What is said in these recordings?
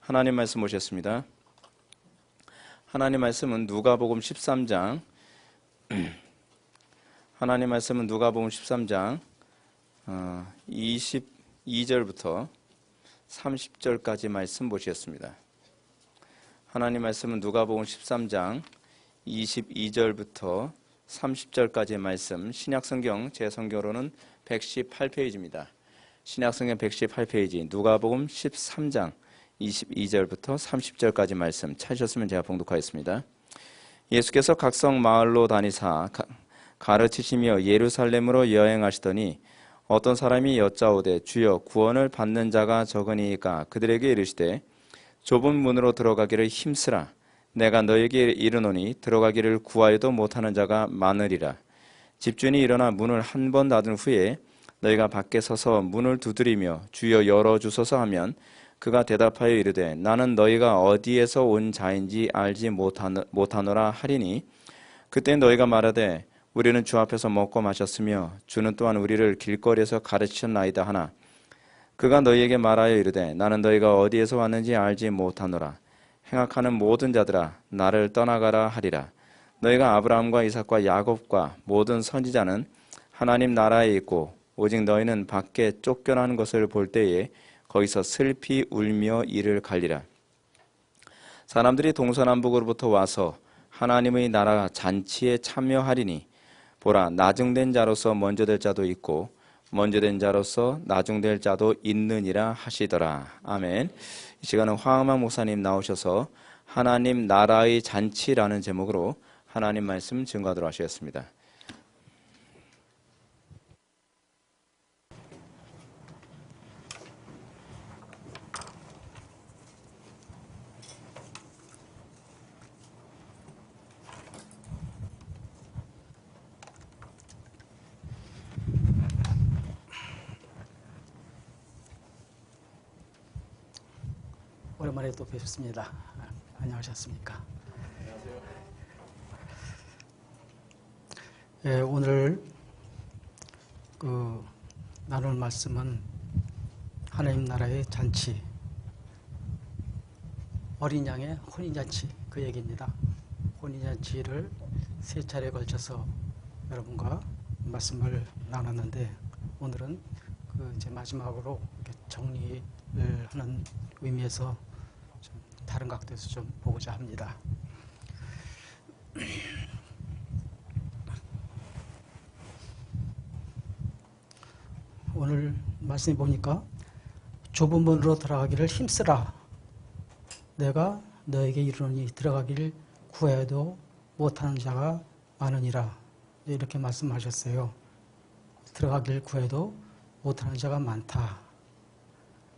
하나님 말씀 오셨습니다. 하나님 말씀은 누가복음 13장 하나님 말씀은 누가복음 13장 22절부터 30절까지 말씀 보시겠습니다. 하나님 말씀은 누가복음 13장 22절부터 30절까지의 말씀, 신약성경 제 성경으로는 118페이지입니다. 신약성경 118페이지 누가복음 13장 22절부터 30절까지 말씀 찾으셨으면 제가 봉독하겠습니다. 예수께서 각성 마을로 다니사 가르치시며 예루살렘으로 여행하시더니 어떤 사람이 여짜오되 주여 구원을 받는 자가 적으니까 그들에게 이르시되 좁은 문으로 들어가기를 힘쓰라. 내가 너에게 이르노니 들어가기를 구하여도 못하는 자가 많으리라. 집주인이 일어나 문을 한 번 닫은 후에 너희가 밖에 서서 문을 두드리며 주여 열어주소서 하면 그가 대답하여 이르되 나는 너희가 어디에서 온 자인지 알지 못하노라 하리니 그때 너희가 말하되 우리는 주 앞에서 먹고 마셨으며 주는 또한 우리를 길거리에서 가르치셨나이다 하나 그가 너희에게 말하여 이르되 나는 너희가 어디에서 왔는지 알지 못하노라. 행악하는 모든 자들아 나를 떠나가라 하리라. 너희가 아브라함과 이삭과 야곱과 모든 선지자는 하나님 나라에 있고 오직 너희는 밖에 쫓겨나는 것을 볼 때에 거기서 슬피 울며 이를 갈리라. 사람들이 동서남북으로부터 와서 하나님의 나라 잔치에 참여하리니 보라 나중된 자로서 먼저 될 자도 있고 먼저 된 자로서 나중될 자도 있느니라 하시더라. 아멘. 이 시간은 황만 목사님 나오셔서 하나님 나라의 잔치라는 제목으로 하나님 말씀 증거하도록 하시겠습니다. 오랜만에 또 뵙습니다. 안녕하셨습니까? 안녕하세요. 예, 오늘 나눌 말씀은 하나님 나라의 잔치, 어린 양의 혼인잔치 그 얘기입니다. 혼인잔치를 세 차례에 걸쳐서 여러분과 말씀을 나눴는데 오늘은 이제 마지막으로 이렇게 정리를 하는 의미에서 좀 다른 각도에서 좀 보고자 합니다. 오늘 말씀해 보니까 좁은 문으로 들어가기를 힘쓰라. 내가 너에게 이르노니 들어가기를 구해도 못하는 자가 많으니라. 이렇게 말씀하셨어요. 들어가기를 구해도 못하는 자가 많다.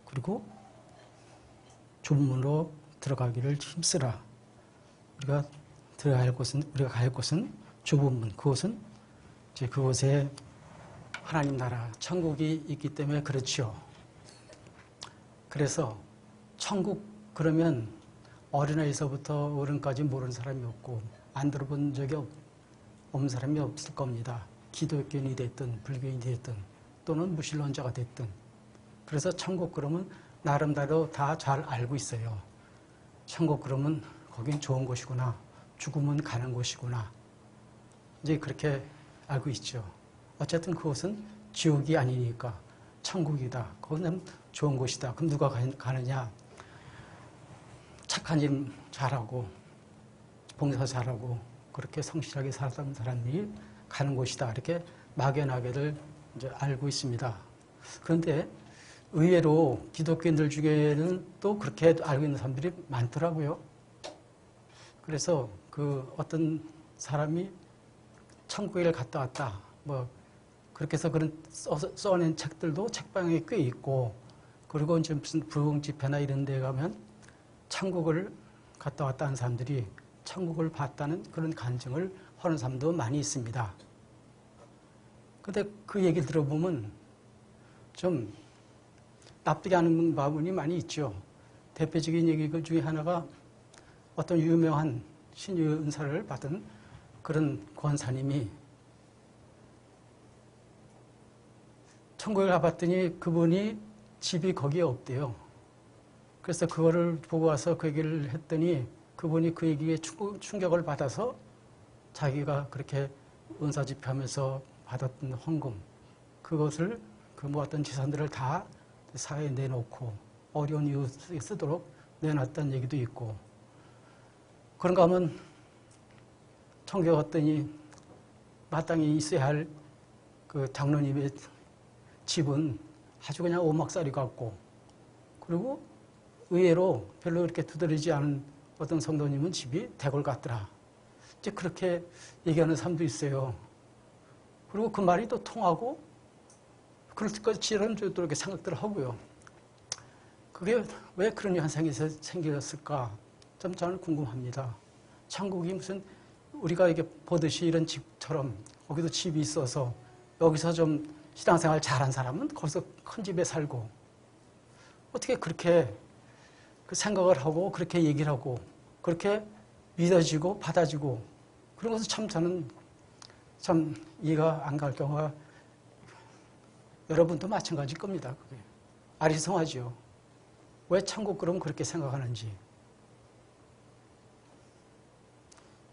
그리고 좁은 문으로 들어가기를 힘쓰라. 우리가 갈 곳은 좁은 문. 그곳은 이제 그곳에 하나님 나라, 천국이 있기 때문에 그렇죠. 그래서 천국 그러면 어린아이서부터 어른까지 모르는 사람이 없고 안 들어본 적이 없는 사람이 없을 겁니다. 기독교인이 됐든 불교인이 됐든 또는 무신론자가 됐든. 그래서 천국 그러면 나름대로 다 잘 알고 있어요. 천국 그러면 거긴 좋은 곳이구나. 죽으면 가는 곳이구나. 이제 그렇게 알고 있죠. 어쨌든 그곳은 지옥이 아니니까 천국이다. 거기는 좋은 곳이다. 그럼 누가 가느냐? 착한 일 잘하고 봉사 잘하고 그렇게 성실하게 살았던 사람들이 가는 곳이다. 이렇게 막연하게들 이제 알고 있습니다. 그런데 의외로 기독교인들 중에는 또 그렇게 알고 있는 사람들이 많더라고요. 그래서 어떤 사람이 천국에 갔다 왔다. 그렇게 해서 그런 써낸 책들도 책방에 꽤 있고, 그리고 이제 무슨 부흥 집회나 이런 데 가면 천국을 갔다 왔다는 사람들이 천국을 봤다는 그런 간증을 하는 사람도 많이 있습니다. 근데 그 얘기 들어보면 좀 납득이 안 가는 부분이 많이 있죠. 대표적인 얘기 중에 하나가 어떤 유명한 신의 은사를 받은 그런 권사님이 천국에 가봤더니 그분이 집이 거기에 없대요. 그래서 그거를 보고 와서 그 얘기를 했더니 그분이 그 얘기에 충격을 받아서 자기가 그렇게 은사 집회하면서 받았던 헌금, 그것을 그 모았던 재산들을 다 사회에 내놓고 어려운 이웃에 쓰도록 내놨다는 얘기도 있고, 그런가 하면 청교에 갔더니 마땅히 있어야 할 그 장로님의 집은 아주 그냥 오막살이 같고, 그리고 의외로 별로 그렇게 두드러지지 않은 어떤 성도님은 집이 대궐 같더라. 이제 그렇게 얘기하는 사람도 있어요. 그리고 그 말이 또 통하고, 그럴 때까지 이런 또 이렇게 생각들을 하고요. 그게 왜 그런 현상이 생겼을까? 좀 저는 궁금합니다. 천국이 무슨 우리가 이게 보듯이 이런 집처럼 거기도 집이 있어서 여기서 좀 신앙생활 잘한 사람은 거기서 큰 집에 살고, 어떻게 그렇게 그 생각을 하고 그렇게 얘기를 하고 그렇게 믿어지고 받아지고, 그런 것은 참 저는 참 이해가 안 갈 경우가, 여러분도 마찬가지일 겁니다. 그게 아리송하죠. 왜 천국 그럼 그렇게 생각하는지.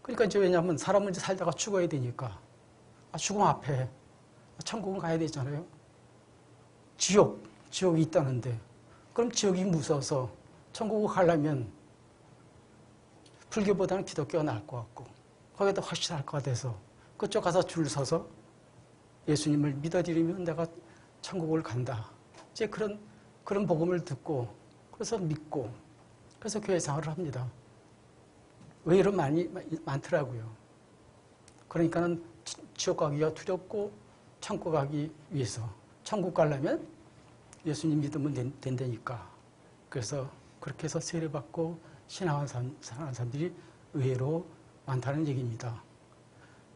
그러니까 이제 왜냐하면 사람은 이제 살다가 죽어야 되니까, 죽음 앞에 천국은 가야 되잖아요. 지옥이 있다는데, 그럼 지옥이 무서워서 천국을 가려면 불교보다는 기독교가 나을 것 같고, 거기다 확실할 것 같아서 그쪽 가서 줄 서서 예수님을 믿어드리면 내가 천국을 간다. 이제 그런 복음을 듣고, 그래서 믿고, 그래서 교회 생활을 합니다. 의외로 많더라고요. 그러니까는 지옥 가기가 두렵고 천국 가기 위해서, 천국 가려면 예수님 믿으면 된다니까. 그래서 그렇게 해서 세례받고 신앙하는 사람들이 의외로 많다는 얘기입니다.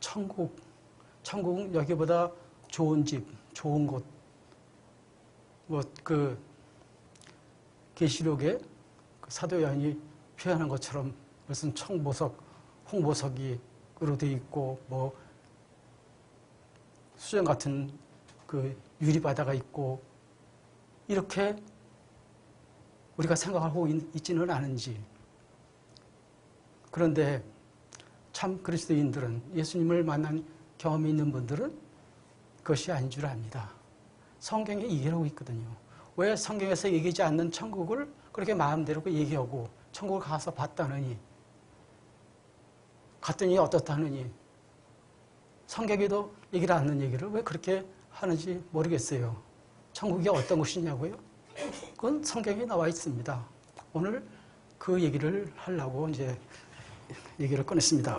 천국은 여기보다 좋은 집, 좋은 곳, 그 계시록에 그 사도 요한이 표현한 것처럼 무슨 청보석, 홍보석이로 되어 있고, 수정 같은 그 유리바다가 있고, 이렇게 우리가 생각하고 있지는 않은지. 그런데 참 그리스도인들은, 예수님을 만난 경험이 있는 분들은 그것이 아닌 줄 압니다. 성경에 얘기하고 있거든요. 왜 성경에서 얘기하지 않는 천국을 그렇게 마음대로 얘기하고 천국을 가서 봤다느니, 갔더니 어떻다느니, 성경에도 얘기를 않는 얘기를 왜 그렇게 하는지 모르겠어요. 천국이 어떤 곳이냐고요? 그건 성경에 나와 있습니다. 오늘 그 얘기를 하려고 이제 얘기를 꺼냈습니다.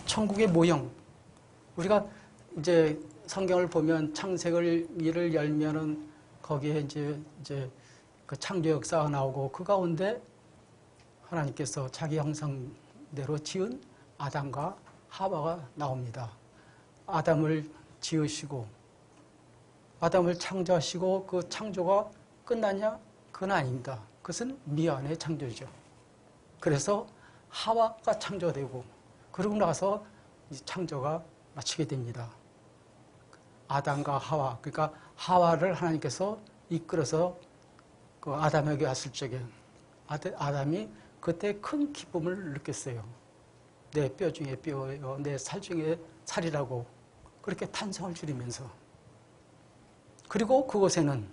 천국의 모형. 우리가 이제 성경을 보면 창세기를 열면은 거기에 이제 그 창조 역사가 나오고, 그 가운데 하나님께서 자기 형상대로 지은 아담과 하와가 나옵니다. 아담을 지으시고, 아담을 창조하시고, 그 창조가 끝나냐? 그건 아닙니다. 그것은 미완의 창조죠. 그래서 하와가 창조되고, 그러고 나서 창조가 마치게 됩니다. 아담과 하와, 그러니까 하와를 하나님께서 이끌어서 그 아담에게 왔을 적에 아담이 그때 큰 기쁨을 느꼈어요. 내 뼈 중에 뼈요, 내 살 중에 살이라고 그렇게 탄성을 지르면서. 그리고 그곳에는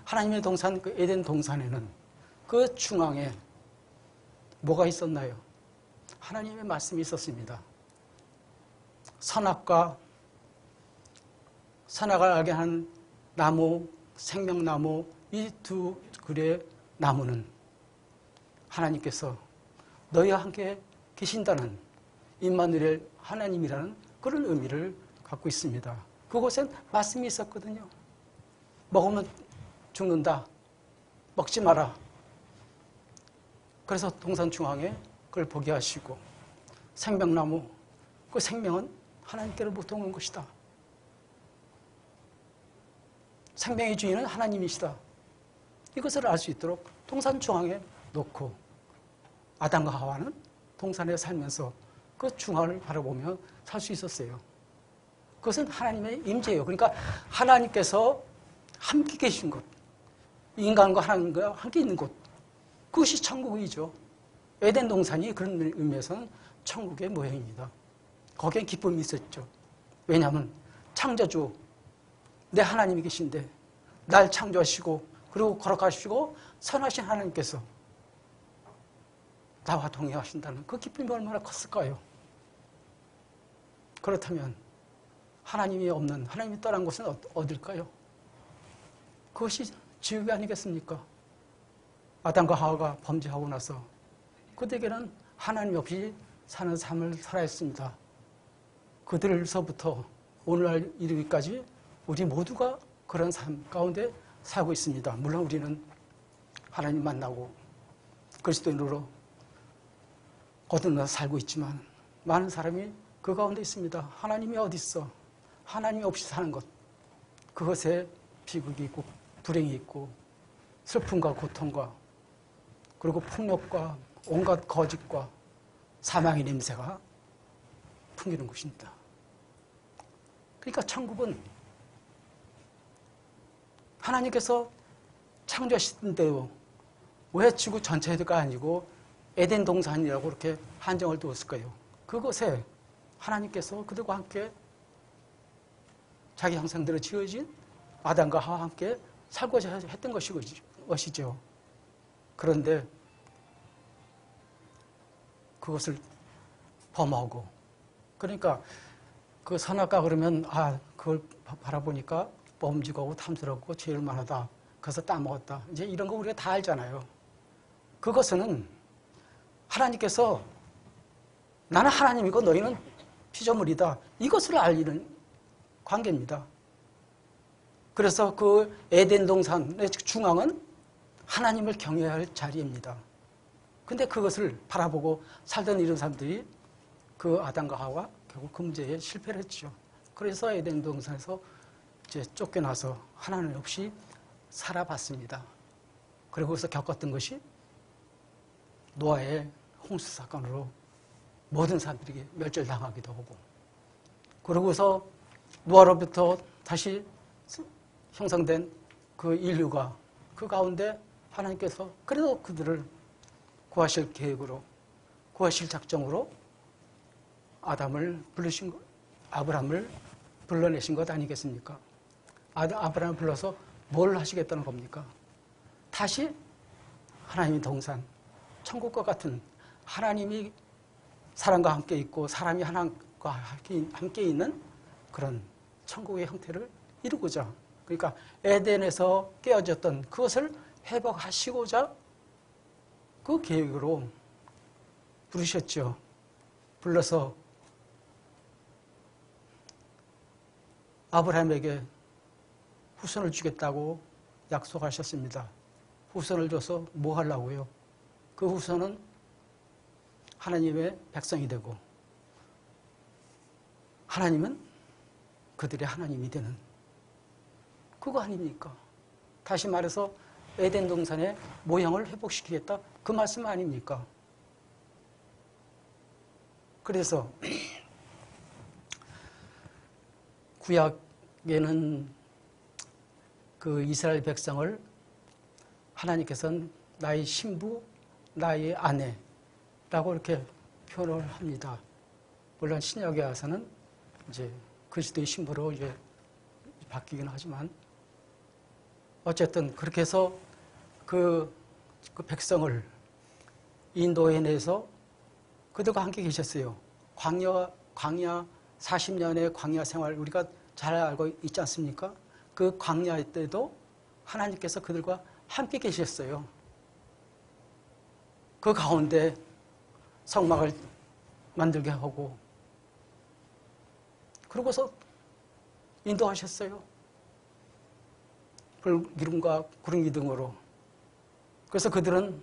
하나님의 동산, 그 에덴 동산에는 그 중앙에 뭐가 있었나요? 하나님의 말씀이 있었습니다. 선악을 알게 한 나무, 생명나무, 이 두 그루의 나무는 하나님께서 너희와 함께 계신다는, 임마누엘 하나님이라는 그런 의미를 갖고 있습니다. 그곳엔 말씀이 있었거든요. 먹으면 죽는다. 먹지 마라. 그래서 동산 중앙에 그걸 보게 하시고, 생명나무, 그 생명은 하나님께로부터 오는 것이다. 생명의 주인은 하나님이시다. 이것을 알 수 있도록 동산 중앙에 놓고, 아담과 하와는 동산에 살면서 그 중앙을 바라보며 살 수 있었어요. 그것은 하나님의 임재예요. 그러니까 하나님께서 함께 계신 곳, 인간과 하나님과 함께 있는 곳, 그것이 천국이죠. 에덴 동산이 그런 의미에서는 천국의 모형입니다. 거기에 기쁨이 있었죠. 왜냐하면 창조주, 내 하나님이 계신데 날 창조하시고 그리고 걸어가시고 선하신 하나님께서 나와 동행하신다는 그 기쁨이 얼마나 컸을까요? 그렇다면 하나님이 없는, 하나님이 떠난 곳은 어딜까요? 그것이 지옥이 아니겠습니까? 아담과 하와가 범죄하고 나서 그들에게는 하나님 없이 사는 삶을 살아야 했습니다. 그들서부터 오늘날 이르기까지 우리 모두가 그런 삶 가운데 살고 있습니다. 물론 우리는 하나님 만나고 그리스도인으로 거듭나 살고 있지만 많은 사람이 그 가운데 있습니다. 하나님이 어디 있어? 하나님이 없이 사는 것. 그것에 비극이 있고 불행이 있고 슬픔과 고통과 그리고 폭력과 온갖 거짓과 사망의 냄새가 풍기는 것입니다. 그러니까 천국은 하나님께서 창조하신 대로 왜 지구 전체가 아니고 에덴 동산이라고 그렇게 한정을 두었을까요? 그곳에 하나님께서 그들과 함께 자기 형상대로 지어진 아담과 하와와 함께 살고자 했던 것이죠. 그런데 그것을 범하고, 그러니까 그 선악과 그러면 그걸 바라보니까 범죄하고 탐스럽고 죄를 만하다. 그래서 따먹었다. 이제 이런 거 우리가 다 알잖아요. 그것은 하나님께서 나는 하나님이고 너희는 피조물이다. 이것을 알리는 관계입니다. 그래서 그 에덴 동산의 중앙은 하나님을 경외해야 할 자리입니다. 근데 그것을 바라보고 살던 이런 사람들이 그 아담과 하와 결국 그 문제에 실패를 했죠. 그래서 에덴 동산에서 이제 쫓겨나서 하나님 없이 살아봤습니다. 그리고 거기서 겪었던 것이 노아의 홍수 사건으로 모든 사람들이 멸절당하기도 하고, 그러고서 노아로부터 다시 형성된 그 인류가 그 가운데 하나님께서 그래도 그들을 구하실 계획으로, 구하실 작정으로 아브라함을 불러내신 것 아니겠습니까? 아브라함을 불러서 뭘 하시겠다는 겁니까? 다시 하나님의 동산, 천국과 같은 하나님이 사람과 함께 있고 사람이 하나님과 함께 있는 그런 천국의 형태를 이루고자, 그러니까 에덴에서 깨어졌던 그것을 회복하시고자 그 계획으로 부르셨죠. 불러서 아브라함에게 후손을 주겠다고 약속하셨습니다. 후손을 줘서 뭐 하려고요? 그 후손은 하나님의 백성이 되고 하나님은 그들의 하나님이 되는 그거 아닙니까? 다시 말해서 에덴 동산의 모양을 회복시키겠다, 그 말씀 아닙니까? 그래서 구약에는 그 이스라엘 백성을 하나님께서는 나의 신부, 나의 아내라고 이렇게 표현을 합니다. 물론 신약에 와서는 이제 그리스도의 신부로 이제 바뀌긴 하지만 어쨌든 그렇게 해서 그 백성을 인도해내서 그들과 함께 계셨어요. 광야 40년의 광야 생활 우리가 잘 알고 있지 않습니까? 그 광야 때도 하나님께서 그들과 함께 계셨어요. 그 가운데 성막을 만들게 하고 그러고서 인도하셨어요. 불기둥과 구름 기둥으로. 그래서 그들은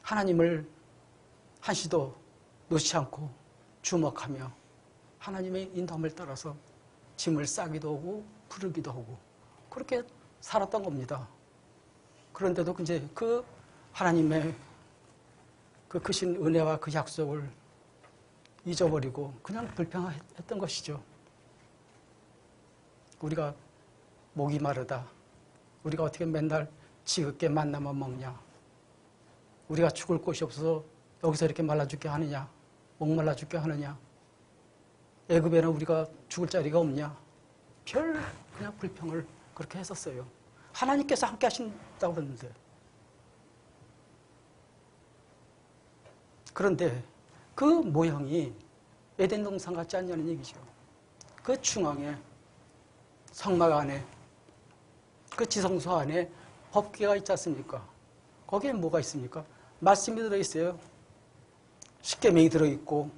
하나님을 한시도 놓지 않고 주목하며 하나님의 인도함을 따라서 짐을 싸기도 하고 부르기도 하고 그렇게 살았던 겁니다. 그런데도 이제 그 하나님의 그 크신 은혜와 그 약속을 잊어버리고 그냥 불평했던 것이죠. 우리가 목이 마르다. 우리가 어떻게 맨날 지긋게 만나만 먹냐. 우리가 죽을 곳이 없어서 여기서 이렇게 말라 죽게 하느냐. 목말라 죽게 하느냐. 애굽에는 우리가 죽을 자리가 없냐. 그냥 불평을 그렇게 했었어요. 하나님께서 함께 하신다고 그러는데. 그런데 그 모형이 에덴 동산 같지 않냐는 얘기죠. 그 중앙에 성막 안에 그 지성소 안에 법궤가 있지 않습니까? 거기에 뭐가 있습니까? 말씀이 들어있어요. 십계명이 들어있고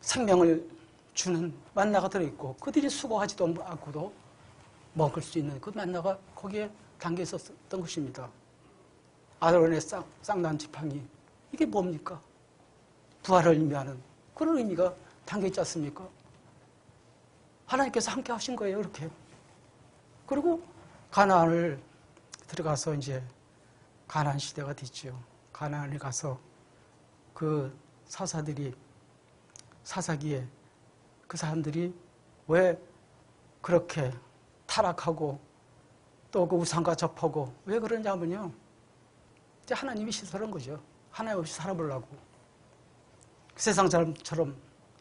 생명을 주는 만나가 들어있고 그들이 수고하지도 않고도 먹을 수 있는 그 만나가 거기에 담겨 있었던 것입니다. 아론의 쌍난 지팡이 이게 뭡니까? 부활을 의미하는 그런 의미가 담겨 있지 않습니까? 하나님께서 함께 하신 거예요, 이렇게. 그리고 가나안을 들어가서 이제 가나안 시대가 됐죠. 가나안에 가서 그 사사기에 그 사람들이 왜 그렇게 타락하고 또 그 우상과 접하고 왜 그러냐면요. 이제 하나님이 시설한 거죠. 하나님 없이 살아보려고. 세상 사람처럼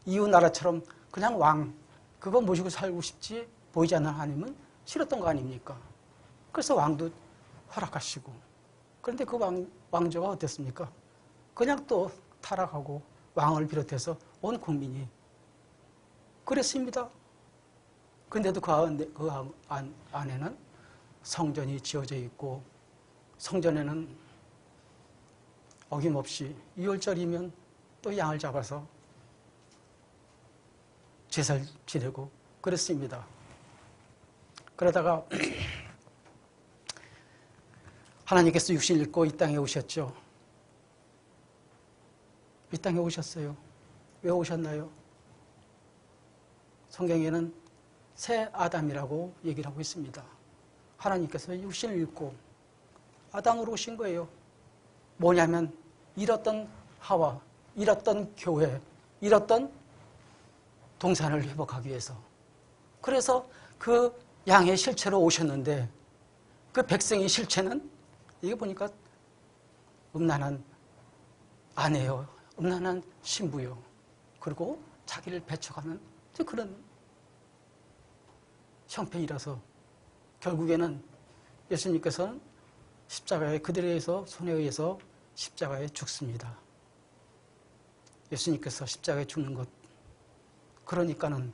이웃 나라처럼 그냥 왕 그거 모시고 살고 싶지 보이지 않는 하나님은 싫었던 거 아닙니까? 그래서 왕도 허락하시고 그런데 그 왕조가 어땠습니까? 그냥 또 타락하고 왕을 비롯해서 온 국민이 그랬습니다. 근데도 그 안에는 성전이 지어져 있고 성전에는 어김없이 2월절이면 또 양을 잡아서 제사를 지내고 그랬습니다. 그러다가 하나님께서 육신을 입고 이 땅에 오셨죠. 이 땅에 오셨어요. 왜 오셨나요? 성경에는 새 아담이라고 얘기를 하고 있습니다. 하나님께서 육신을 입고 아담으로 오신 거예요. 뭐냐면 잃었던 하와, 잃었던 교회, 잃었던 동산을 회복하기 위해서. 그래서 그 양의 실체로 오셨는데 그 백성의 실체는 이게 보니까 음란한 아내요, 음란한 신부요. 그리고 자기를 배척하는 그런 형편이라서 결국에는 예수님께서는 십자가에 그들에 의해서 손에 의해서 십자가에 죽습니다. 예수님께서 십자가에 죽는 것 그러니까는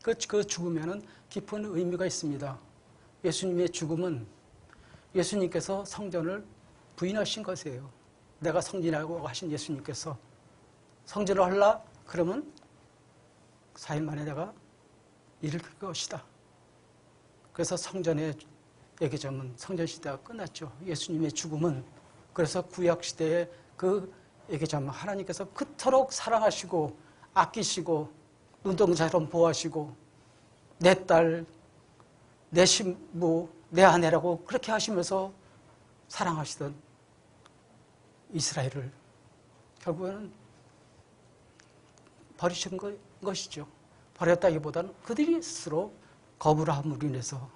그 죽음에는 깊은 의미가 있습니다. 예수님의 죽음은 예수님께서 성전을 부인하신 것이에요. 내가 성전이라고 하신 예수님께서 성전을 하려 그러면 4일 만에 내가 일으킬 것이다. 그래서 성전의 예개점은 성전 시대가 끝났죠. 예수님의 죽음은 그래서 구약 시대의 그 예개점 하나님께서 그토록 사랑하시고 아끼시고 눈동자처럼 보호하시고 내 딸, 내 신부, 내 아내라고 그렇게 하시면서 사랑하시던 이스라엘을 결국에는 버리신 것이죠. 버렸다기보다는 그들이 스스로 거부를 함으로 인해서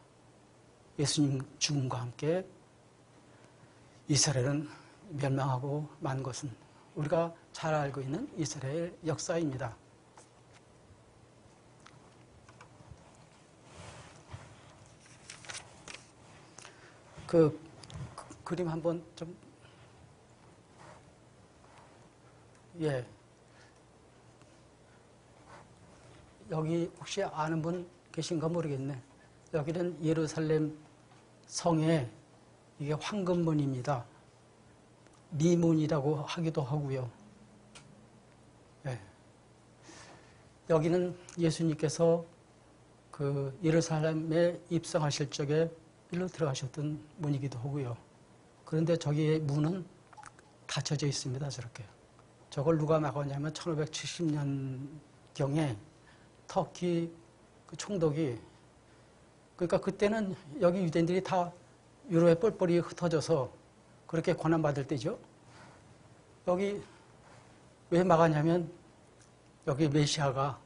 예수님 죽음과 함께 이스라엘은 멸망하고 만 것은 우리가 잘 알고 있는 이스라엘 역사입니다. 그 그림 한번 좀, 예. 여기 혹시 아는 분 계신가 모르겠네. 여기는 예루살렘 성의 이게 황금문입니다. 미문이라고 하기도 하고요. 예. 여기는 예수님께서 그 예루살렘에 입성하실 적에 일로 들어가셨던 문이기도 하고요. 그런데 저기의 문은 닫혀져 있습니다. 저렇게. 저걸 누가 막았냐면 1570년경에 터키 그 총독이 그러니까 그때는 여기 유대인들이 다 유럽에 뻘뻘이 흩어져서 그렇게 고난받을 때죠. 여기 왜 막았냐면 여기 메시아가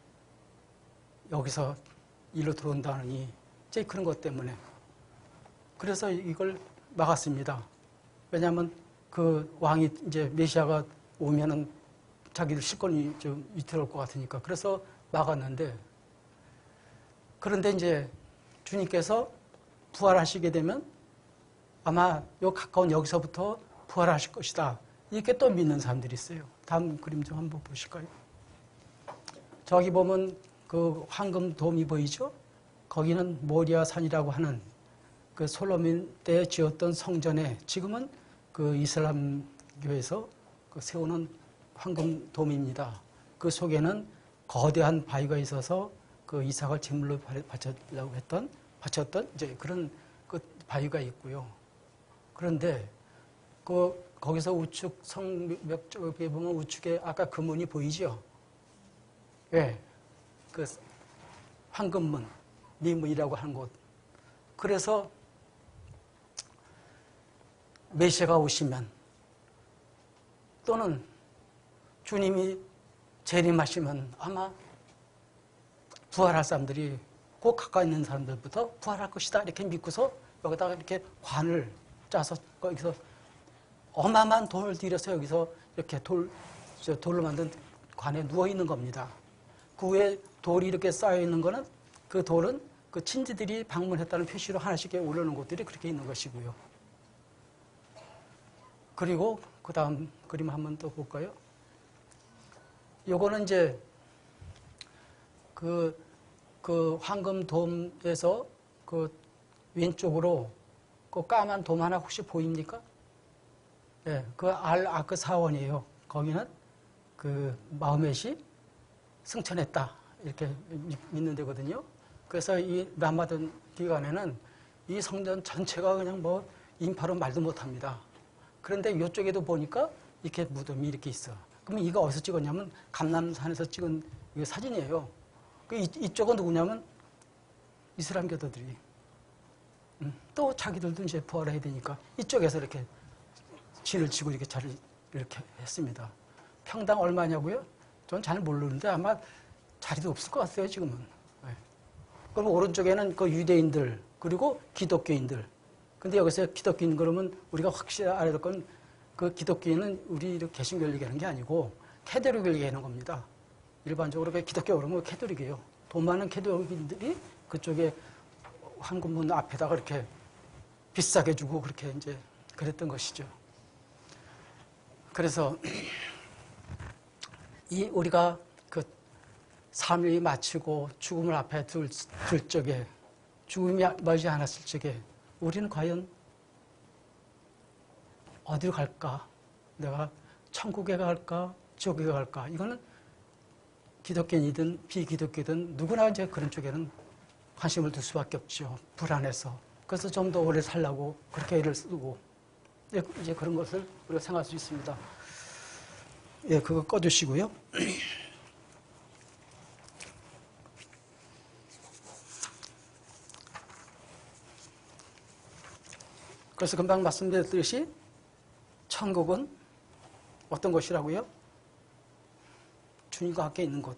여기서 일로 들어온다느니 이제 그런 것 때문에 그래서 이걸 막았습니다. 왜냐하면 그 왕이 이제 메시아가 오면은 자기들 실권이 좀 위태로울 것 같으니까 그래서 막았는데 그런데 이제 주님께서 부활하시게 되면 아마 요 가까운 여기서부터 부활하실 것이다. 이렇게 또 믿는 사람들이 있어요. 다음 그림 좀 한번 보실까요? 저기 보면 그 황금 돔이 보이죠? 거기는 모리아 산이라고 하는 그 솔로몬 때 지었던 성전에 지금은 그 이슬람교에서 그 세우는 황금 돔입니다. 그 속에는 거대한 바위가 있어서 그 이삭을 제물로 바쳤던 이제 그런 그 바위가 있고요. 그런데 그 거기서 우측 성벽 쪽에 보면 우측에 아까 그 문이 보이죠? 예. 그 황금문, 미문이라고 하는 곳. 그래서 메시아가 오시면 또는 주님이 재림하시면 아마 부활할 사람들이 꼭 가까이 있는 사람들부터 부활할 것이다 이렇게 믿고서 여기다가 이렇게 관을 짜서 거기서 어마어마한 돌을 들여서 여기서 이렇게 돌로 만든 관에 누워 있는 겁니다. 그 위에 돌이 이렇게 쌓여 있는 거는 그 돌은 그 친지들이 방문했다는 표시로 하나씩 올려놓은 곳들이 그렇게 있는 것이고요. 그리고 그 다음 그림 한번 또 볼까요? 요거는 이제 그 황금돔에서 그 왼쪽으로 그 까만 돔 하나 혹시 보입니까? 예, 그 아크 사원이에요. 거기는 그 마호멧이 승천했다 이렇게 믿는 데거든요. 그래서 이 라마단 기간에는 이 성전 전체가 그냥 뭐 인파로 말도 못합니다. 그런데 이쪽에도 보니까 이렇게 무덤이 이렇게 있어. 그러면 이거 어디서 찍었냐면 감람산에서 찍은 이거 사진이에요. 이쪽은 누구냐면 이슬람 교도들이 또 자기들도 이제 부활해야 되니까 이쪽에서 이렇게 진을 치고 이렇게 자리를 이렇게 했습니다. 평당 얼마냐고요? 전 잘 모르는데 아마 자리도 없을 것 같아요, 지금은. 네. 그리고 오른쪽에는 그 유대인들, 그리고 기독교인들. 근데 여기서 기독교인 그러면 우리가 확실히 알아야 될 건 그 기독교인은 우리 개신교를 얘기하는 게 아니고 캐톨릭을 얘기하는 겁니다. 일반적으로 기독교 그러면 캐톨릭이에요. 돈 많은 캐톨릭인들이 그쪽에 황금문 앞에다가 이렇게 비싸게 주고 그렇게 이제 그랬던 것이죠. 그래서 이 우리가 그 삶을 마치고 죽음을 앞에 둘 적에 죽음이 멀지 않았을 적에 우리는 과연 어디로 갈까? 내가 천국에 갈까? 지옥에 갈까? 이거는 기독교인이든 비기독교든 누구나 이제 그런 쪽에는 관심을 둘 수밖에 없죠. 불안해서. 그래서 좀 더 오래 살라고 그렇게 애를 쓰고 이제 그런 것을 우리가 생각할 수 있습니다. 예, 그거 꺼주시고요. 그래서 금방 말씀드렸듯이 천국은 어떤 곳이라고요? 주님과 함께 있는 곳.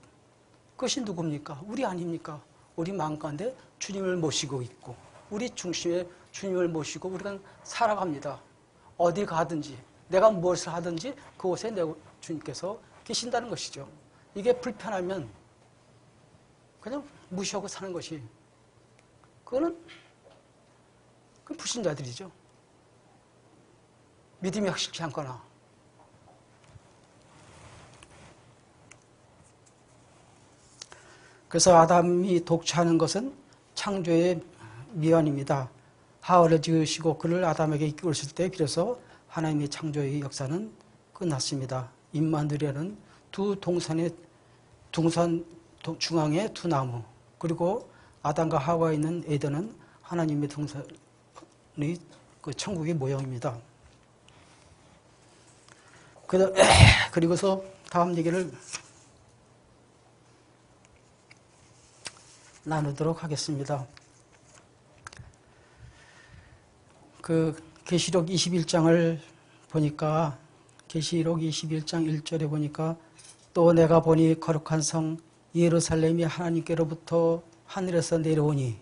그것이 누굽니까? 우리 아닙니까? 우리 마음 가운데 주님을 모시고 있고 우리 중심에 주님을 모시고 우리가 살아갑니다. 어디 가든지 내가 무엇을 하든지 그곳에 주님께서 계신다는 것이죠. 이게 불편하면 그냥 무시하고 사는 것이 그건 불신자들이죠. 믿음이 확실치 않거나. 그래서 아담이 독차하는 것은 창조의 미완입니다. 하와를 지으시고 그를 아담에게 이끌었을 때 비로소 하나님의 창조의 역사는 끝났습니다. 임마누엘은 두 동산 중앙에 두 나무 그리고 아담과 하와에 있는 에덴은 하나님의 동산의 그 천국의 모형입니다. 그리고서 다음 얘기를 나누도록 하겠습니다. 그 계시록 21장을 보니까 계시록 21장 1절에 보니까 또 내가 보니 거룩한 성 예루살렘이 하나님께로부터 하늘에서 내려오니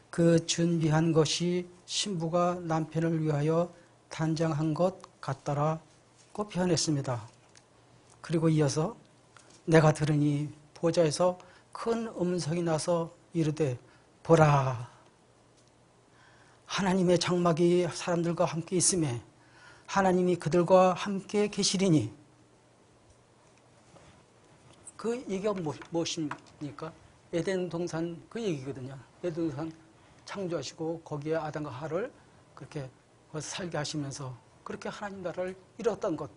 그 준비한 것이 신부가 남편을 위하여 단장한 것 같더라고 표현했습니다. 그리고 이어서 내가 들으니 보좌에서 큰 음성이 나서 이르되 보라 하나님의 장막이 사람들과 함께 있음에 하나님이 그들과 함께 계시리니 그 얘기가 무엇입니까? 에덴 동산 그 얘기거든요. 에덴 동산 창조하시고 거기에 아담과 하와를 그렇게 살게 하시면서 그렇게 하나님 나라를 이뤘던 것.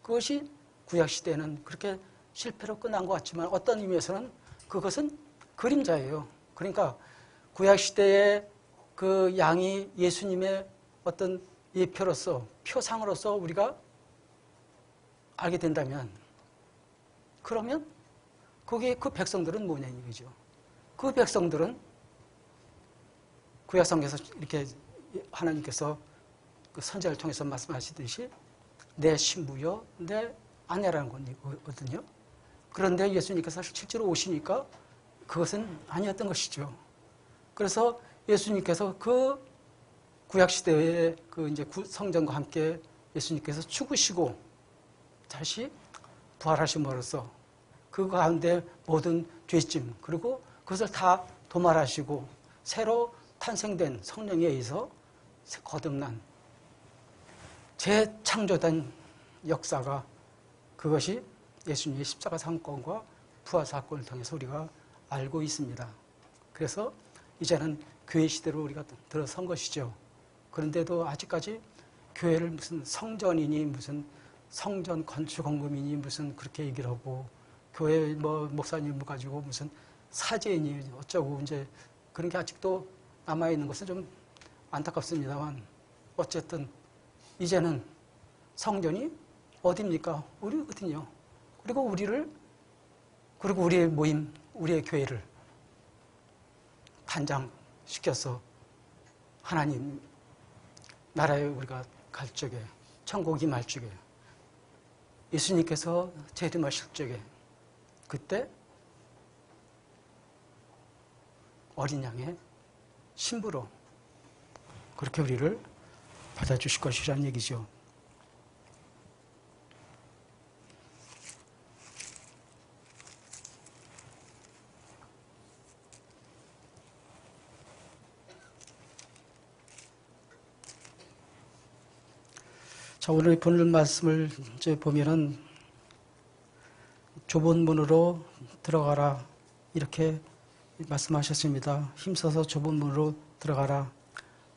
그것이 구약시대에는 그렇게 실패로 끝난 것 같지만 어떤 의미에서는 그것은 그림자예요. 그러니까 구약시대의 그 양이 예수님의 어떤 예표로서 표상으로서 우리가 알게 된다면 그러면 거기에 그 백성들은 뭐냐 이거죠. 그 백성들은 구약성경에서 이렇게 하나님께서 그 선지자를 통해서 말씀하시듯이 내 신부여 내 아내라는 거거든요. 그런데 예수님께서 실제로 오시니까 그것은 아니었던 것이죠. 그래서 예수님께서 그 구약시대의 그 이제 성전과 함께 예수님께서 죽으시고 다시 부활하심으로써 그 가운데 모든 죄짐 그리고 그것을 다 도말하시고 새로 탄생된 성령에 의해서 거듭난 재창조된 역사가 그것이 예수님의 십자가 사건과 부활 사건을 통해서 우리가 알고 있습니다. 그래서 이제는 교회 시대로 우리가 들어선 것이죠. 그런데도 아직까지 교회를 무슨 성전이니 무슨 성전 건축헌금이니 무슨 그렇게 얘기를 하고 교회 뭐 목사님을 가지고 무슨 사제니 어쩌고 이제 그런 게 아직도 남아있는 것은 좀 안타깝습니다만 어쨌든 이제는 성전이 어디입니까? 우리거든요. 그리고 우리의 모임, 우리의 교회를 단장시켜서 하나님 나라에 우리가 갈 적에 천국이 말 적에 예수님께서 재림하실 적에 그때 어린 양의 신부로 그렇게 우리를 받아주실 것이라는 얘기죠. 자, 오늘 보는 말씀을 이제 보면은 좁은 문으로 들어가라 이렇게 말씀하셨습니다. 힘써서 좁은 문으로 들어가라.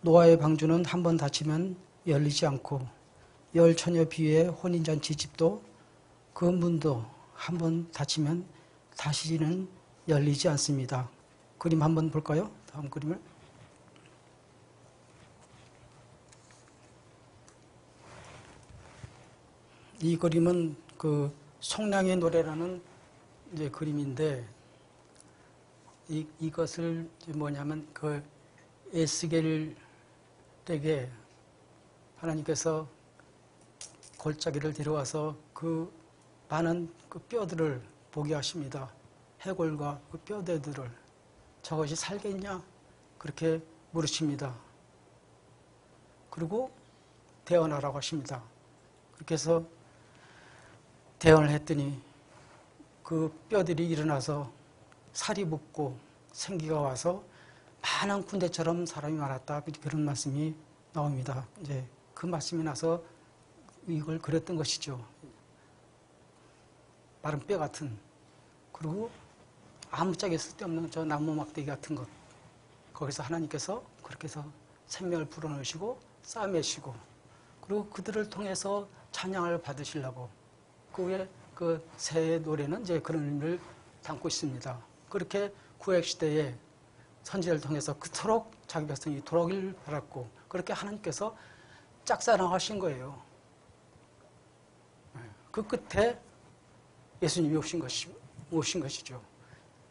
노아의 방주는 한 번 닫히면 열리지 않고 열 처녀 비유의 혼인잔치 집도 그 문도 한 번 닫히면 다시는 열리지 않습니다. 그림 한번 볼까요? 다음 그림을. 이 그림은 그 속량의 노래라는 이제 그림인데 이것을 뭐냐면 그 에스겔에게 하나님께서 골짜기를 데려와서 그 많은 그 뼈들을 보게 하십니다. 해골과 그 뼈대들을 저것이 살겠냐 그렇게 물으십니다. 그리고 대언하라고 하십니다. 그렇게 해서 대언을 했더니 그 뼈들이 일어나서 살이 붙고 생기가 와서 많은 군대처럼 사람이 많았다. 그런 말씀이 나옵니다. 이제 그 말씀이 나서 이걸 그렸던 것이죠. 마른 뼈 같은 그리고 아무짝에 쓸데없는 저 나무 막대기 같은 것 거기서 하나님께서 그렇게 해서 생명을 불어넣으시고 싸매시고 그리고 그들을 통해서 찬양을 받으시려고 그 후에 그 새 노래는 이제 그런 의미를 담고 있습니다. 그렇게 구약시대에 선지자를 통해서 그토록 자기 백성이 돌아오길 바랐고 그렇게 하나님께서 짝사랑하신 거예요. 그 끝에 예수님이 오신 것이죠.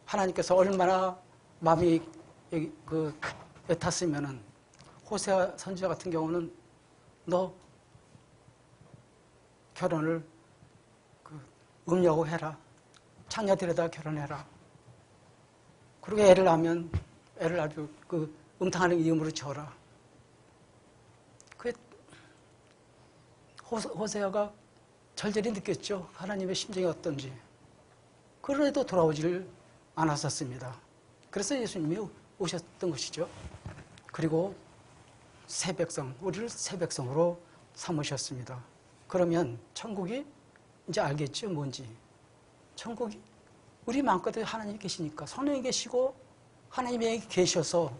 하나님께서 얼마나 마음이 그 애탔으면은 호세아 선지자 같은 경우는 너 결혼을 음녀하고 해라. 창녀 데려다 결혼해라. 그리고 애를 낳으면 애를 아주 음탕하는 이름으로 지어라. 그 호세아가 절절히 느꼈죠. 하나님의 심정이 어떤지. 그래도 돌아오지를 않았었습니다. 그래서 예수님이 오셨던 것이죠. 그리고 새 백성, 우리를 새 백성으로 삼으셨습니다. 그러면 천국이 이제 알겠죠, 뭔지. 천국이 우리 마음껏에 하나님이 계시니까 성령이 계시고 하나님이 계셔서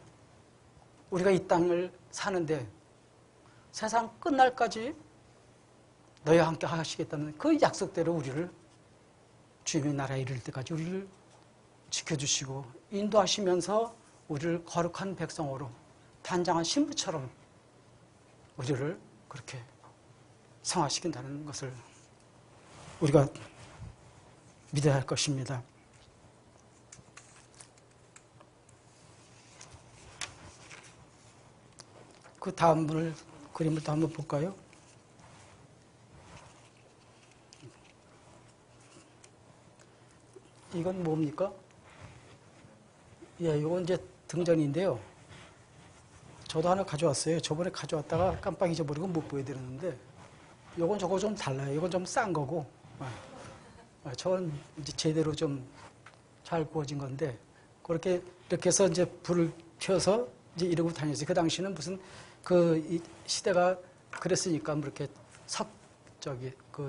우리가 이 땅을 사는데 세상 끝날까지 너희와 함께 하시겠다는 그 약속대로 우리를 주님의 나라에 이를 때까지 우리를 지켜주시고 인도하시면서 우리를 거룩한 백성으로 단장한 신부처럼 우리를 그렇게 성화시킨다는 것을 우리가 믿어야 할 것입니다. 그 다음 그림을 또 한번 볼까요? 이건 뭡니까? 예, 이건 이제 등전인데요. 저도 하나 가져왔어요. 저번에 가져왔다가 깜빡 잊어버리고 못 보여드렸는데, 요건 저거 좀 달라요. 이건 좀 싼 거고, 저건 이제 제대로 좀 잘 구워진 건데, 그렇게 이렇게 해서 이제 불을 켜서 이제 이러고 다녔어요. 그 당시는 무슨 이 시대가 그랬으니까 뭐 이렇게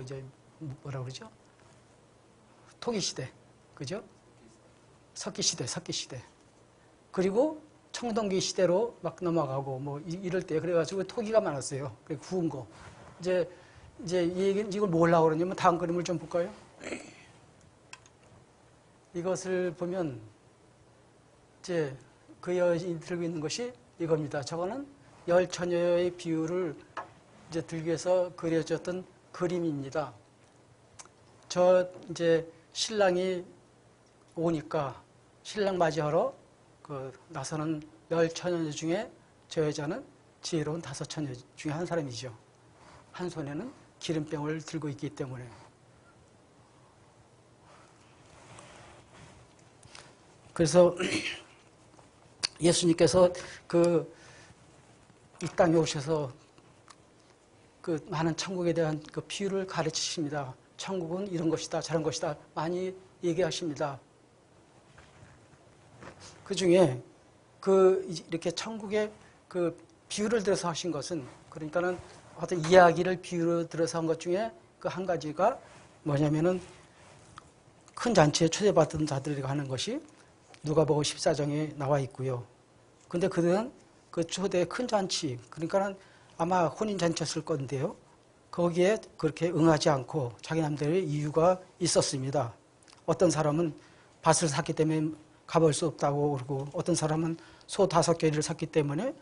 이제 뭐라 그러죠? 토기 시대, 그죠? 석기 시대. 그리고 청동기 시대로 막 넘어가고 뭐 이럴 때 그래가지고 토기가 많았어요. 구운 거. 이제 이걸 뭐 하려고 그러냐면 다음 그림을 좀 볼까요? 이것을 보면 이제 그 여인이 들고 있는 것이 이겁니다. 저거는 열 처녀의 비유를 이제 들기 위해서 그려졌던 그림입니다. 이제 신랑이 오니까 신랑 맞이하러 나서는 열 처녀 중에 저 여자는 지혜로운 5 처녀 중에 한 사람이죠. 한 손에는 기름병을 들고 있기 때문에. 그래서 예수님께서 이 땅에 오셔서 많은 천국에 대한 비유를 가르치십니다. 천국은 이런 것이다, 저런 것이다 많이 얘기하십니다. 그 중에 이렇게 천국의 비유를 들어서 하신 것은, 그러니까는 어떤 이야기를 비유로 들어서 한 것 중에 한 가지가 뭐냐면은 큰 잔치에 초대받은 자들이 하는 것이 누가복음 14장에 나와 있고요. 근데 그들은 그 초대 큰 잔치, 그러니까는 아마 혼인잔치였을 건데요. 거기에 그렇게 응하지 않고 자기 남들의 이유가 있었습니다. 어떤 사람은 밭을 샀기 때문에 가볼 수 없다고 그러고, 어떤 사람은 소 5개를 샀기 때문에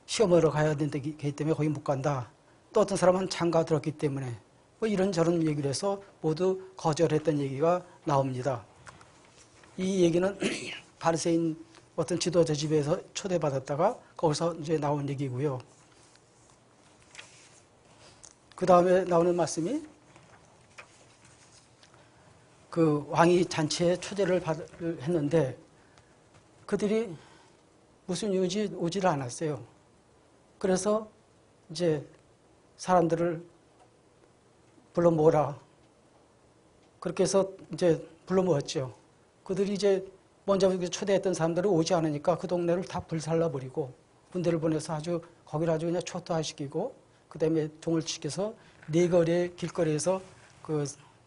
시험하러 가야 되기 때문에 거기 못 간다. 또 어떤 사람은 장가 들었기 때문에 뭐 이런저런 얘기를 해서 모두 거절했던 얘기가 나옵니다. 이 얘기는 바리새인 어떤 지도자 집에서 초대받았다가 거기서 이제 나온 얘기고요. 그 다음에 나오는 말씀이 왕이 잔치에 초대를 했는데 그들이 무슨 이유인지 오지를 않았어요. 그래서 이제 사람들을 불러 모으라. 그렇게 해서 이제 불러 모았죠. 그들이 이제 먼저 초대했던 사람들이 오지 않으니까 그 동네를 다 불살라버리고 군대를 보내서 거기를 아주 그냥 초토화시키고, 그 다음에 종을 시켜서 길거리에서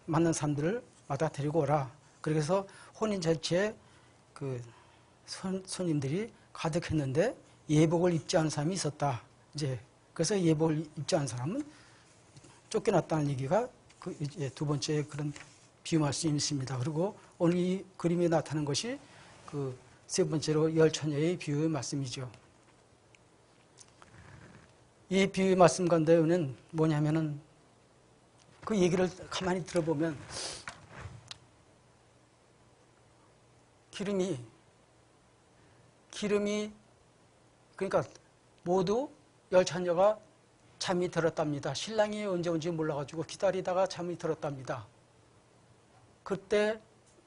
맞는 사람들을 마다 데리고 오라. 그래서 혼인잔치에 손님들이 가득했는데 예복을 입지 않은 사람이 있었다. 이제 그래서 예복을 입지 않은 사람은 쫓겨났다는 얘기가 이제 두 번째 그런 비유 말씀이 있습니다. 그리고 오늘 이 그림에 나타난 것이 세 번째로 열 처녀의 비유의 말씀이죠. 이 비유의 말씀 가운데는 뭐냐면은 그 얘기를 가만히 들어보면 기름이 그러니까 모두 열 처녀가 잠이 들었답니다. 신랑이 언제 온지 몰라가지고 기다리다가 잠이 들었답니다. 그때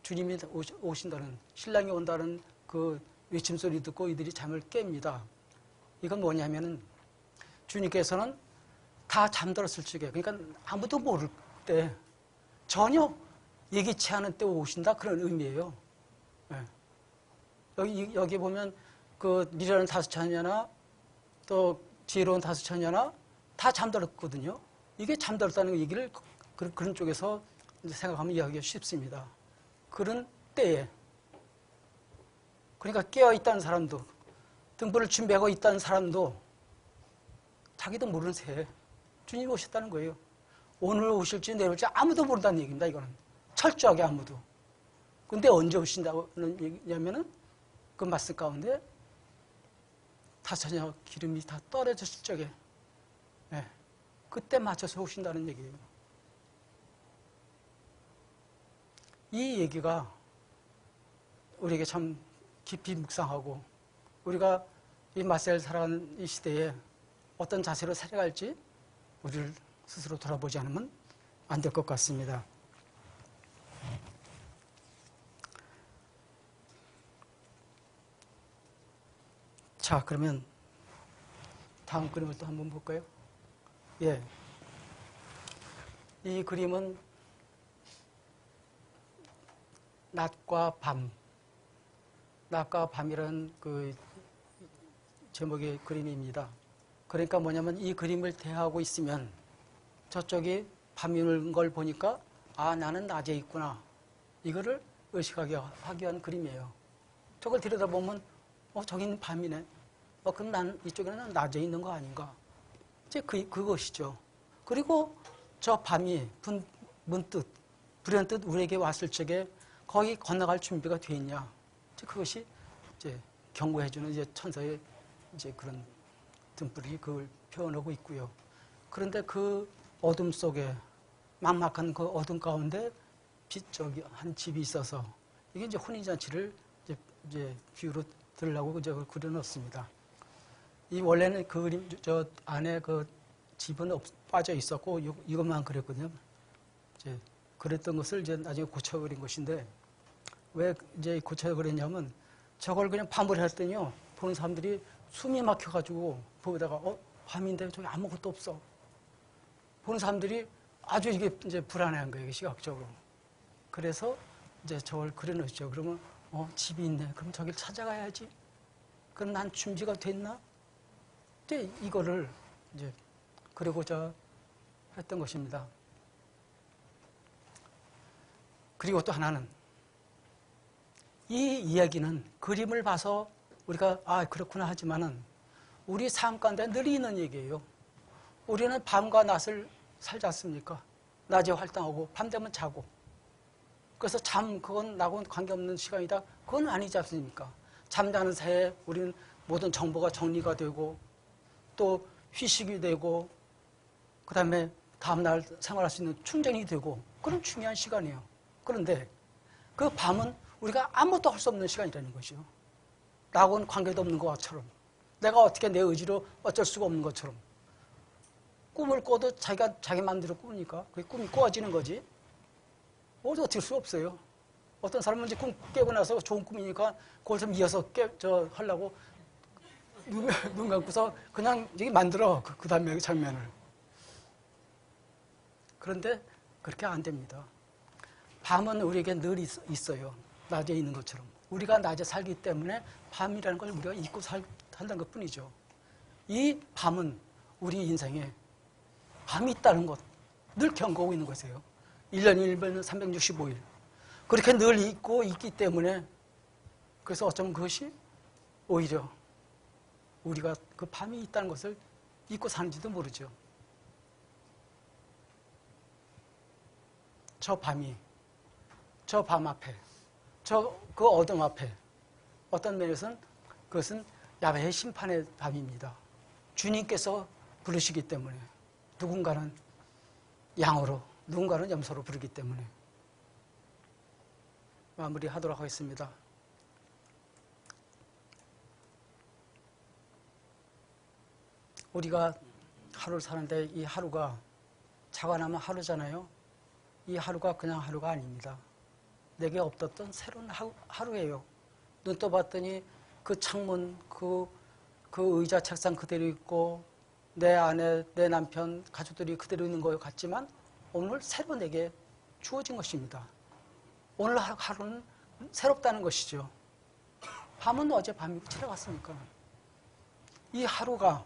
주님이 오신다는, 신랑이 온다는 그 외침소리 듣고 이들이 잠을 깹니다. 이건 뭐냐면은 주님께서는 다 잠들었을 적에, 그러니까 아무도 모를 때, 전혀 예기치 않은 때 오신다, 그런 의미예요. 네. 여기 보면 그 미련한 다섯 처녀나 또 지혜로운 다섯 처녀나 다 잠들었거든요. 이게 잠들었다는 얘기를 그런 쪽에서 생각하면 이해하기가 쉽습니다. 그런 때에, 그러니까 깨어있다는 사람도, 등불을 준비하고 있다는 사람도 자기도 모르는 새에 주님이 오셨다는 거예요. 오늘 오실지 내일 올지 아무도 모른다는 얘기입니다. 이거는 철저하게 아무도. 근데 언제 오신다는 얘기냐면은 그 말씀 가운데 다섯 처녀 기름이 다 떨어졌을 적에, 네, 그때 맞춰서 오신다는 얘기예요. 이 얘기가 우리에게 참 깊이 묵상하고, 우리가 이 마세를 살아가는 이 시대에 어떤 자세로 살아갈지 우리를 스스로 돌아보지 않으면 안 될 것 같습니다. 자, 그러면 다음 그림을 또 한번 볼까요? 예. 이 그림은 낮과 밤, 낮과 밤이라는 그 제목의 그림입니다. 그러니까 뭐냐면 이 그림을 대하고 있으면 저쪽이 밤인 걸 보니까 아, 나는 낮에 있구나, 이거를 의식하게 하기 위한 그림이에요. 저걸 들여다보면 저기는 밤이네. 그럼 난 이쪽에는 낮에 있는 거 아닌가? 이제 그것이죠. 그리고 저 밤이 문득 불현듯 우리에게 왔을 적에 거기 건너갈 준비가 돼 있냐? 이제 그것이 이제 경고해주는 이제 천사의 이제 그런 등불이 그걸 표현하고 있고요. 그런데 그 어둠 속에, 막막한 그 어둠 가운데 저기 한 집이 있어서, 이게 이제 혼인잔치를 이제 비유로 들으려고 이제 그려놓습니다. 이 원래는 그 그림 저 안에 그 집은 빠져 있었고 이것만 그렸거든요. 이제 그랬던 것을 이제 나중에 고쳐 그린 것인데, 왜 이제 고쳐 그렸냐면 저걸 그냥 밤을 했더니요, 보는 사람들이 숨이 막혀가지고 보다가 밤인데 저기 아무것도 없어. 보는 사람들이 아주 이게 이제 불안해한 거예요, 시각적으로. 그래서 이제 저걸 그려놓죠. 그러면 집이 있네. 그럼 저길 찾아가야지. 그럼 난 준비가 됐나? 이제 이거를 이제 그리고자 했던 것입니다. 그리고 또 하나는, 이 이야기는 그림을 봐서 우리가 그렇구나 하지만은 우리 삶 가운데 늘 있는 얘기예요. 우리는 밤과 낮을 살지 않습니까? 낮에 활동하고 밤 되면 자고. 그래서 그건 나하고는 관계없는 시간이다, 그건 아니지 않습니까? 잠자는 사이에 우리는 모든 정보가 정리가 되고 또 휴식이 되고 그 다음에 다음날 생활할 수 있는 충전이 되고, 그런 중요한 시간이에요. 그런데 그 밤은 우리가 아무것도 할 수 없는 시간이라는 것이요. 나하고는 관계도 없는 것처럼, 내가 어떻게 내 의지로 어쩔 수가 없는 것처럼, 꿈을 꿔도 자기 마음대로 꾸니까 그게 꿈이 꾸어지는 거지. 어쩔 수 없어요. 어떤 사람은 이제 꿈 깨고 나서 좋은 꿈이니까 그걸 좀 이어서 하려고 눈 감고서 그냥 이게 만들어, 그 다음에 그 장면을. 그런데 그렇게 안 됩니다. 밤은 우리에게 늘 있어요. 낮에 있는 것처럼. 우리가 낮에 살기 때문에 밤이라는 걸 우리가 잊고 산다는 것 뿐이죠. 이 밤은 우리 인생에 밤이 있다는 것, 늘 경고하고 있는 것이에요. 1년이면 365일. 그렇게 늘 있기 때문에, 그래서 어쩌면 그것이 오히려 우리가 그 밤이 있다는 것을 잊고 사는지도 모르죠. 저 밤 앞에, 그 어둠 앞에, 어떤 면에서는 그것은 야훼의 심판의 밤입니다. 주님께서 부르시기 때문에, 누군가는 양으로, 누군가는 염소로 부르기 때문에. 마무리하도록 하겠습니다. 우리가 하루를 사는데 이 하루가 자관하면 하루잖아요. 이 하루가 그냥 하루가 아닙니다. 내게 없었던 새로운 하루예요. 눈 떠봤더니 그 창문, 그 의자, 책상 그대로 있고 내 아내, 내 남편, 가족들이 그대로 있는 것 같지만 오늘 새로 내게 주어진 것입니다. 오늘 하루는 새롭다는 것이죠. 밤은 어제 밤이고 지나갔으니까. 이 하루가,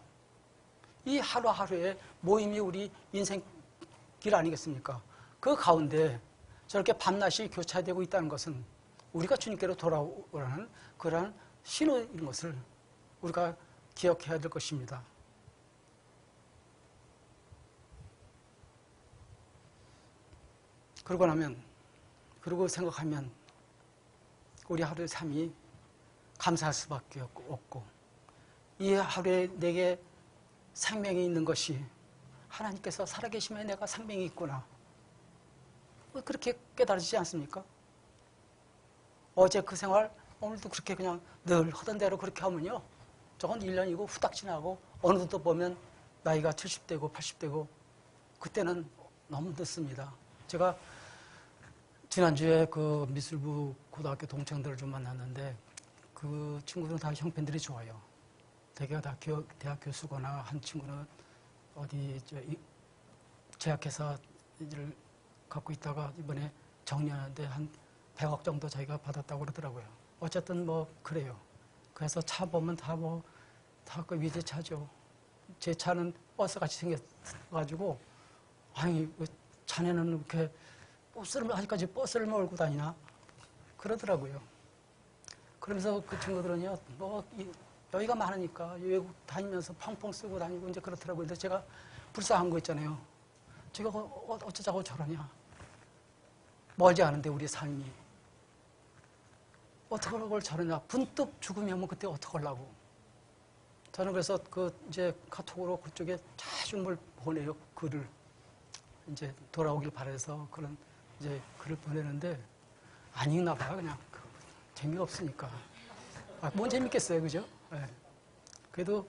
이 하루하루의 모임이 우리 인생길 아니겠습니까? 그 가운데 저렇게 밤낮이 교차되고 있다는 것은 우리가 주님께로 돌아오라는 그러한 신호인 것을 우리가 기억해야 될 것입니다. 그러고 생각하면 우리 하루의 삶이 감사할 수밖에 없고 이 하루에 내게 생명이 있는 것이 하나님께서 살아계시면 내가 생명이 있구나. 그렇게 깨달으시지 않습니까? 어제 그 생활 오늘도 그렇게 그냥 늘 하던 대로 그렇게 하면요. 저건 1년이고 후딱 지나고 어느덧 보면 나이가 70대고 80대고 그때는 너무 늦습니다. 제가 지난주에 그 미술부 고등학교 동창들을 좀 만났는데 그 친구들은 다 형편들이 좋아요. 대개가 다 대학 교수거나 한 친구는 어디 제약회사 일을 갖고 있다가 이번에 정리하는데 한 100억 정도 자기가 받았다고 그러더라고요. 어쨌든 뭐 그래요. 그래서 차 보면 다 그 위제차죠. 제 차는 버스같이 생겨가지고 아니 자네는 이렇게 아직까지 버스를 몰고 다니나 그러더라고요. 그러면서 그 친구들은요, 여기가 많으니까 외국 다니면서 펑펑 쓰고 다니고 이제 그렇더라고요. 근데 제가 불쌍한 거 있잖아요. 제가 어쩌자고 저러냐. 멀지 않은데 우리 삶이. 어떻게 그걸 저러냐. 분뚝 죽음이 오면 그때 어떡하려고. 저는 그래서 이제 카톡으로 그쪽에 자주 뭘 보내요. 글을. 이제 돌아오길 바라서 그런 이제 글을 보내는데 안 읽나 봐요. 그냥 재미가 없으니까. 뭔 재밌겠어요. 그죠? 네. 그래도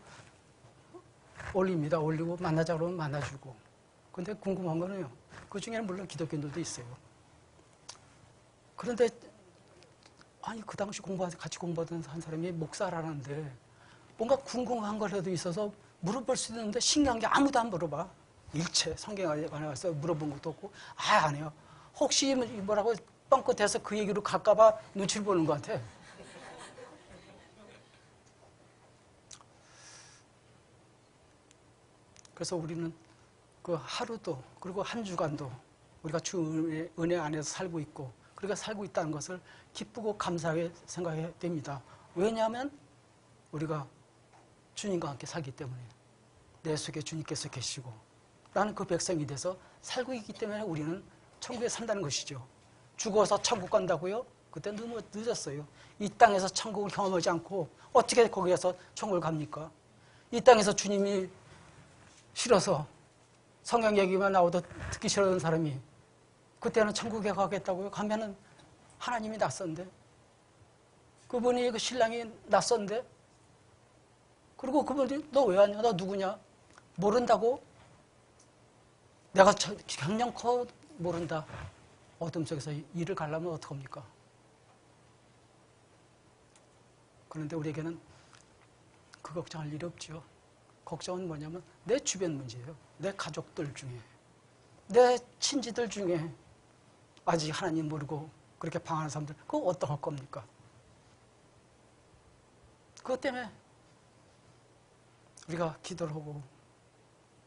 올립니다. 올리고 만나자 그러면 만나주고. 근데 궁금한 거는요. 그 중에는 물론 기독교인들도 있어요. 그런데 아니 그 당시 같이 공부하던 한 사람이 목사라는데 뭔가 궁금한 거라도 있어서 물어볼 수 있는데 신기한 게 아무도 안 물어봐. 일체 성경에 관해서 물어본 것도 없고 안 해요. 혹시 뭐라고 뻥끗해서 그 얘기로 갈까봐 눈치를 보는 것 같아. 그래서 우리는 그 하루도 그리고 한 주간도 우리가 주 은혜 안에서 살고 있고 그렇게 살고 있다는 것을 기쁘고 감사하게 생각해야 됩니다. 왜냐하면 우리가 주님과 함께 살기 때문에 내 속에 주님께서 계시고 나는 그 백성이 돼서 살고 있기 때문에 우리는 천국에 산다는 것이죠. 죽어서 천국 간다고요? 그때 늦었어요. 이 땅에서 천국을 경험하지 않고 어떻게 거기에서 천국을 갑니까? 이 땅에서 주님이 싫어서 성경 얘기만 나오도 듣기 싫어하는 사람이 그때는 천국에 가겠다고요? 가면은 하나님이 낯선데 그분이 그 신랑이 낯선데 그리고 그분이 너 왜 왔냐? 너 누구냐? 모른다고? 내가 경영커 모른다. 어둠 속에서 일을 가려면 어떡합니까? 그런데 우리에게는 그 걱정할 일이 없죠. 걱정은 뭐냐면 내 주변 문제예요. 내 가족들 중에, 내 친지들 중에 아직 하나님 모르고 그렇게 방황하는 사람들 그거 어떡할 겁니까? 그것 때문에 우리가 기도를 하고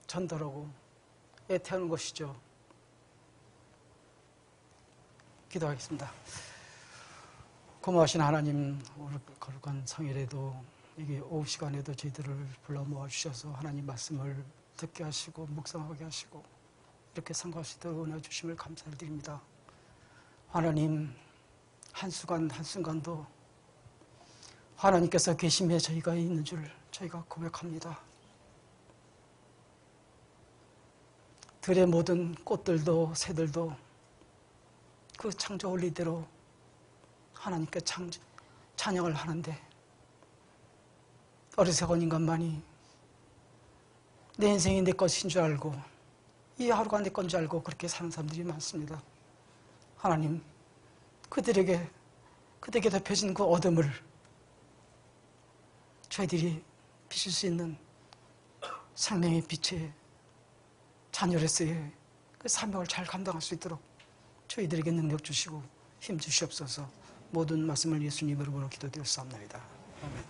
전도하고 애태우는 것이죠. 기도하겠습니다. 고마우신 하나님, 오늘 거룩한 성일에도 이게 오후 시간에도 저희들을 불러 모아주셔서 하나님 말씀을 듣게 하시고 묵상하게 하시고 이렇게 상고할 수 있도록 은혜 주심을 감사드립니다. 하나님, 한순간 한순간도 하나님께서 계심에 저희가 있는 줄 저희가 고백합니다. 들의 모든 꽃들도 새들도 그 창조 원리대로 하나님께 찬양을 하는데 어리석은 인간만이 내 인생이 내 것인 줄 알고 이 하루가 내 건 줄 알고 그렇게 사는 사람들이 많습니다. 하나님, 그들에게 덮여진 그 어둠을 저희들이 비출 수 있는 생명의 빛의 자녀로서의 그 사명을 잘 감당할 수 있도록 저희들에게 능력 주시고 힘 주시옵소서. 모든 말씀을 예수님 이름으로 기도드렸사옵나이다. 아멘.